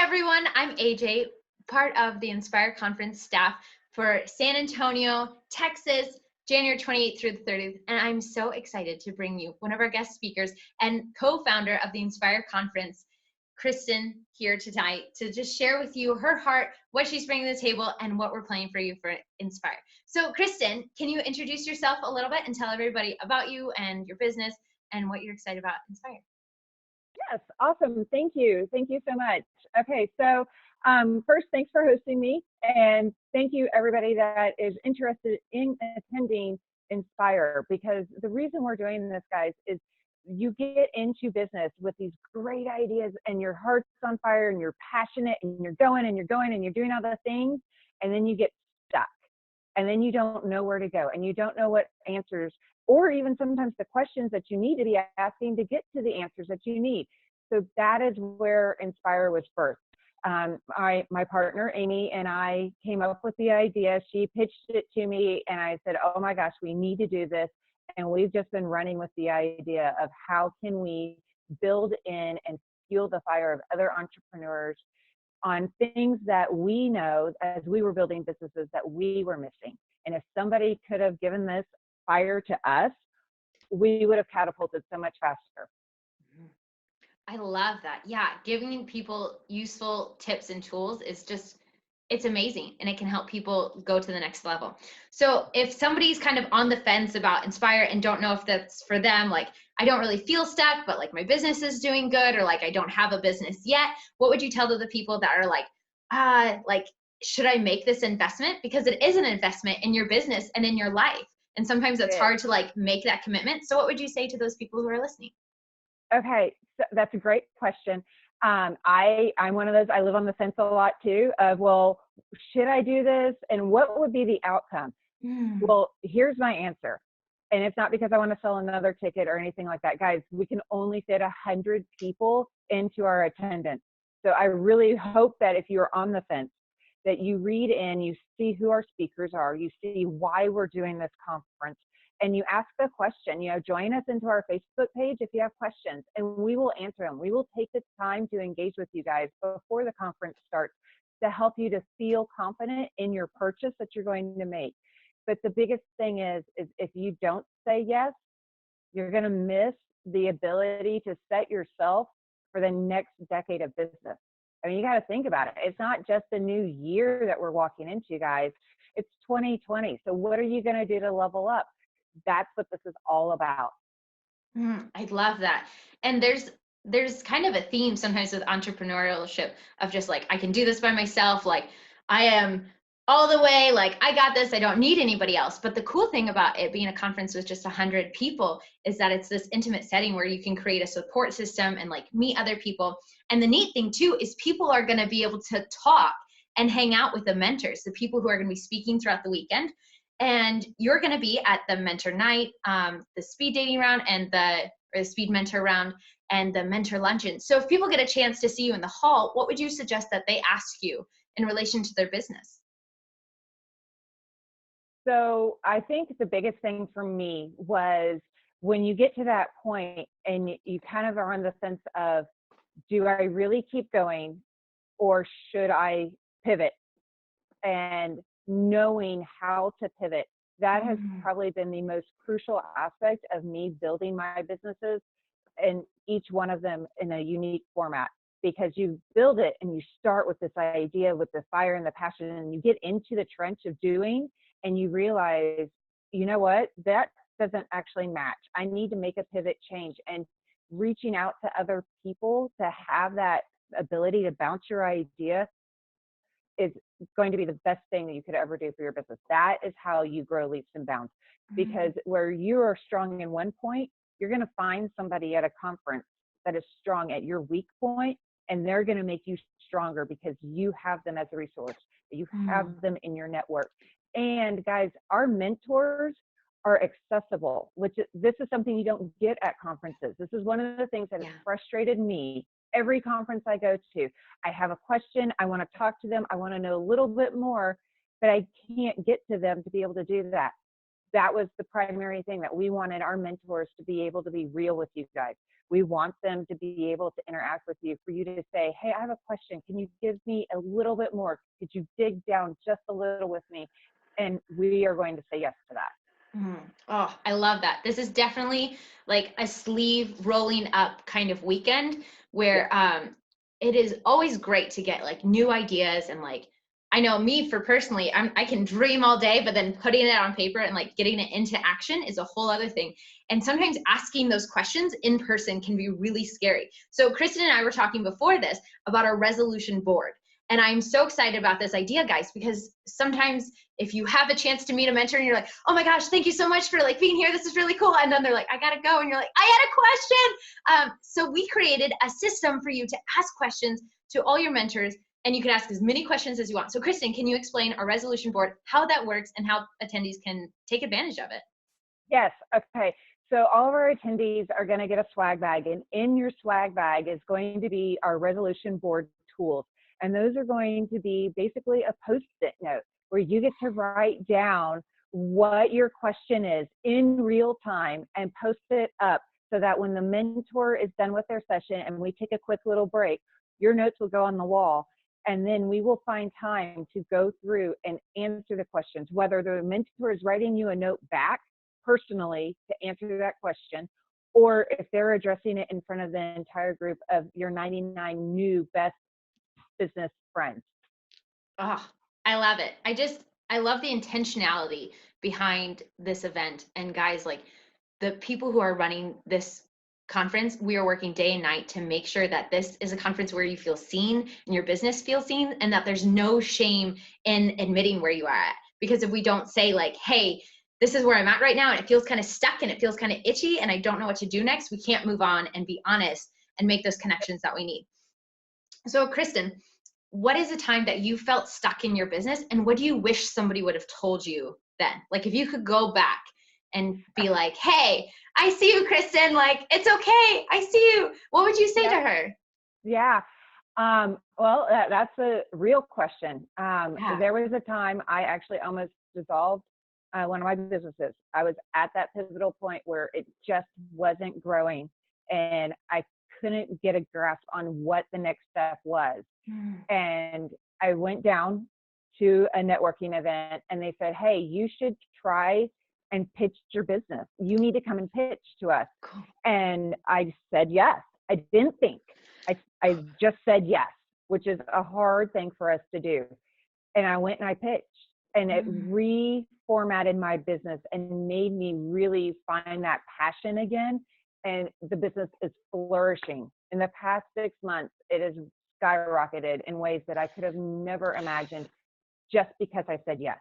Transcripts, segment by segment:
Hi, everyone. I'm AJ, part of the Inspire Conference staff for San Antonio, Texas, January 28th through the 30th. And I'm so excited to bring you one of our guest speakers and co-founder of the Inspire Conference, Kristin, here tonight to just share with you her heart, what she's bringing to the table, and what we're planning for you for Inspire. So, Kristin, can you introduce yourself a little bit and tell everybody about you and your business and what you're excited about Inspire? Yes, awesome. Thank you. Thank you so much. Okay, so first, thanks for hosting me, and thank you everybody that is interested in attending Inspire, because the reason we're doing this, guys, is you get into business with these great ideas and your heart's on fire and you're passionate and you're going and you're going and you're doing all the things, and then you get stuck and then you don't know where to go and you don't know what answers or even sometimes the questions that you need to be asking to get to the answers that you need. So that is where Inspire was birthed. My partner, Amy, and I came up with the idea. She pitched it to me and I said, oh my gosh, we need to do this. And we've just been running with the idea of how can we build in and fuel the fire of other entrepreneurs on things that we know as we were building businesses that we were missing. And if somebody could have given this fire to us, we would have catapulted so much faster. I love that. Yeah, giving people useful tips and tools is just, it's amazing, and it can help people go to the next level. So if somebody's kind of on the fence about Inspire and don't know if that's for them, like I don't really feel stuck, but like my business is doing good, or like I don't have a business yet, what would you tell to the people that are like, should I make this investment? Because it is an investment in your business and in your life. And sometimes it's hard to like make that commitment. So what would you say to those people who are listening? Okay, so that's a great question. I'm one of those, I live on the fence a lot too, of, well, should I do this? And what would be the outcome? Well, here's my answer. And it's not because I want to sell another ticket or anything like that. Guys, we can only fit 100 people into our attendance. So I really hope that if you're on the fence, that you read in, you see who our speakers are, you see why we're doing this conference, and you ask the question. Join us into our Facebook page if you have questions, and we will answer them. We will take the time to engage with you guys before the conference starts to help you to feel confident in your purchase that you're going to make. But the biggest thing is if you don't say yes, you're going to miss the ability to set yourself for the next decade of business. I mean, you got to think about it. It's not just a new year that we're walking into, guys. It's 2020. So what are you going to do to level up? That's what this is all about. I love that. And there's kind of a theme sometimes with entrepreneurship of just like, I can do this by myself. Like I am all the way, like I got this, I don't need anybody else. But the cool thing about it being a conference with just 100 people is that it's this intimate setting where you can create a support system and like meet other people. And the neat thing too is people are going to be able to talk and hang out with the mentors, the people who are going to be speaking throughout the weekend. And you're going to be at the mentor night, the speed dating round, and the speed mentor round, and the mentor luncheon. So if people get a chance to see you in the hall, what would you suggest that they ask you in relation to their business? So I think the biggest thing for me was when you get to that point and you kind of are on the fence of, do I really keep going or should I pivot? And knowing how to pivot, that has probably been the most crucial aspect of me building my businesses, and each one of them in a unique format, because you build it and you start with this idea with the fire and the passion, and you get into the trench of doing and you realize, you know what, that doesn't actually match. I need to make a pivot change, and reaching out to other people to have that ability to bounce your idea is going to be the best thing that you could ever do for your business. That is how you grow leaps and bounds, because where you are strong in one point, you're going to find somebody at a conference that is strong at your weak point, and they're going to make you stronger because you have them as a resource. You have them in your network. And guys, our mentors are accessible, this is something you don't get at conferences. This is one of the things that has frustrated me. Every conference I go to, I have a question, I want to talk to them, I want to know a little bit more, but I can't get to them to be able to do that. that was the primary thing, that we wanted our mentors to be able to be real with you guys. We want them to be able to interact with you, for you to say, hey, I have a question. Can you give me a little bit more? Could you dig down just a little with me? And we are going to say yes to that. Oh, I love that. This is definitely like a sleeve rolling up kind of weekend where it is always great to get like new ideas. And like, I know me for personally, I can dream all day, but then putting it on paper and like getting it into action is a whole other thing. And sometimes asking those questions in person can be really scary. So Kristin and I were talking before this about our resolution board. And I'm so excited about this idea, guys, because sometimes if you have a chance to meet a mentor and you're like, oh my gosh, thank you so much for like being here. This is really cool. And then they're like, I gotta go. And you're like, I had a question. So we created a system for you to ask questions to all your mentors, and you can ask as many questions as you want. So Kristin, can you explain our resolution board, how that works and how attendees can take advantage of it? Yes. Okay. So all of our attendees are going to get a swag bag, and in your swag bag is going to be our resolution board tools. And those are going to be basically a Post-it note where you get to write down what your question is in real time and post it up, so that when the mentor is done with their session and we take a quick little break, your notes will go on the wall. And then we will find time to go through and answer the questions, whether the mentor is writing you a note back personally to answer that question, or if they're addressing it in front of the entire group of your 99 new best business friends. Oh, I love it. I love the intentionality behind this event. And guys, like the people who are running this conference, we are working day and night to make sure that this is a conference where you feel seen and your business feels seen, and that there's no shame in admitting where you are at. Because if we don't say like, hey, this is where I'm at right now, and it feels kind of stuck and it feels kind of itchy and I don't know what to do next, we can't move on and be honest and make those connections that we need. So Kristin, what is a time that you felt stuck in your business, and what do you wish somebody would have told you then? Like if you could go back and be like, hey, I see you, Kristin, like it's okay, I see you, what would you say to her? Yeah. Well, that's a real question. Yeah. There was a time I actually almost dissolved one of my businesses. I was at that pivotal point where it just wasn't growing, and I couldn't get a grasp on what the next step was. And I went down to a networking event, and they said, hey, you should try and pitch your business. You need to come and pitch to us. Cool. And I said yes. I didn't think. I just said yes, which is a hard thing for us to do. And I went and I pitched, and it reformatted my business and made me really find that passion again. And the business is flourishing. In the past 6 months, it has skyrocketed in ways that I could have never imagined, just because I said yes.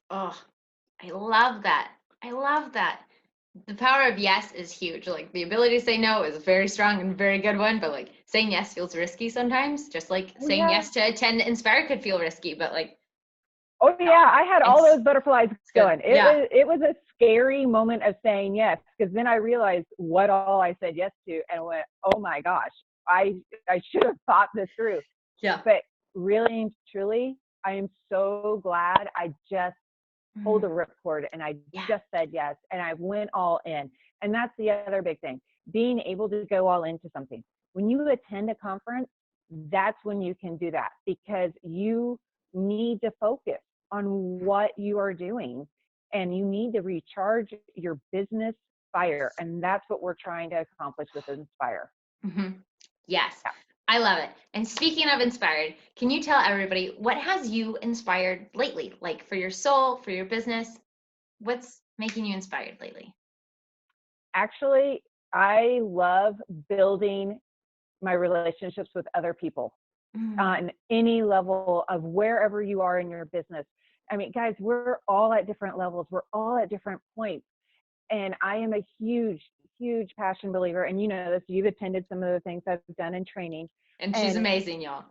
Oh, I love that. I love that. The power of yes is huge. Like the ability to say no is a very strong and very good one, but like saying yes feels risky sometimes. Just like saying yes to attend Inspire could feel risky, but like, oh yeah, I had all those butterflies going. It was a scary moment of saying yes, because then I realized what all I said yes to, and went, oh my gosh, I should have thought this through. Yeah. But really and truly, I am so glad I just pulled a ripcord and I just said yes, and I went all in. And that's the other big thing, being able to go all into something. When you attend a conference, that's when you can do that, because you need to focus on what you are doing, and you need to recharge your business fire. And that's what we're trying to accomplish with Inspire. Yes. Yeah. I love it. And speaking of inspired, can you tell everybody what has you inspired lately? Like for your soul, for your business, what's making you inspired lately? Actually, I love building my relationships with other people on any level of wherever you are in your business. I mean, guys, we're all at different levels. We're all at different points. And I am a huge, huge passion believer. And you know this, you've attended some of the things I've done in training. And she's amazing, y'all.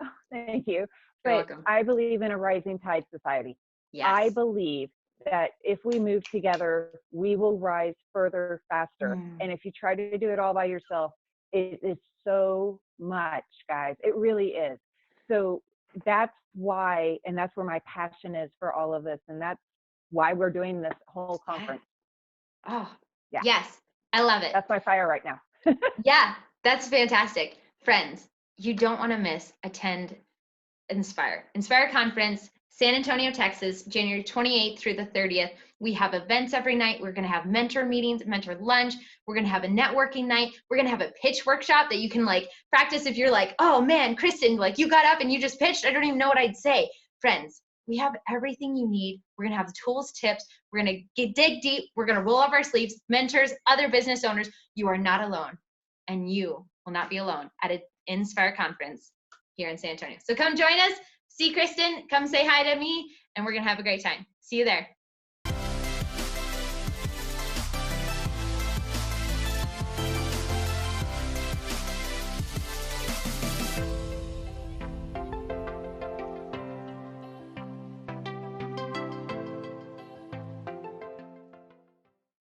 Oh, thank you. You're but welcome. I believe in a rising tide society. Yes. I believe that if we move together, we will rise further, faster. And if you try to do it all by yourself, it is so much, guys. It really is. So that's why, and that's where my passion is for all of this. And that's why we're doing this whole conference. Oh, Yeah. yes. I love it. That's my fire right now. Yeah, that's fantastic. Friends, you don't want to attend Inspire Conference, San Antonio, Texas, January 28th through the 30th. We have events every night. We're going to have mentor meetings, mentor lunch. We're going to have a networking night. We're going to have a pitch workshop that you can like practice if you're like, oh man, Kristin, like you got up and you just pitched. I don't even know what I'd say. Friends, we have everything you need. We're going to have the tools, tips. We're going to dig deep. We're going to roll up our sleeves. Mentors, other business owners, you are not alone. And you will not be alone at an Inspire Conference here in San Antonio. So come join us. See Kristin, come say hi to me, and we're going to have a great time. See you there.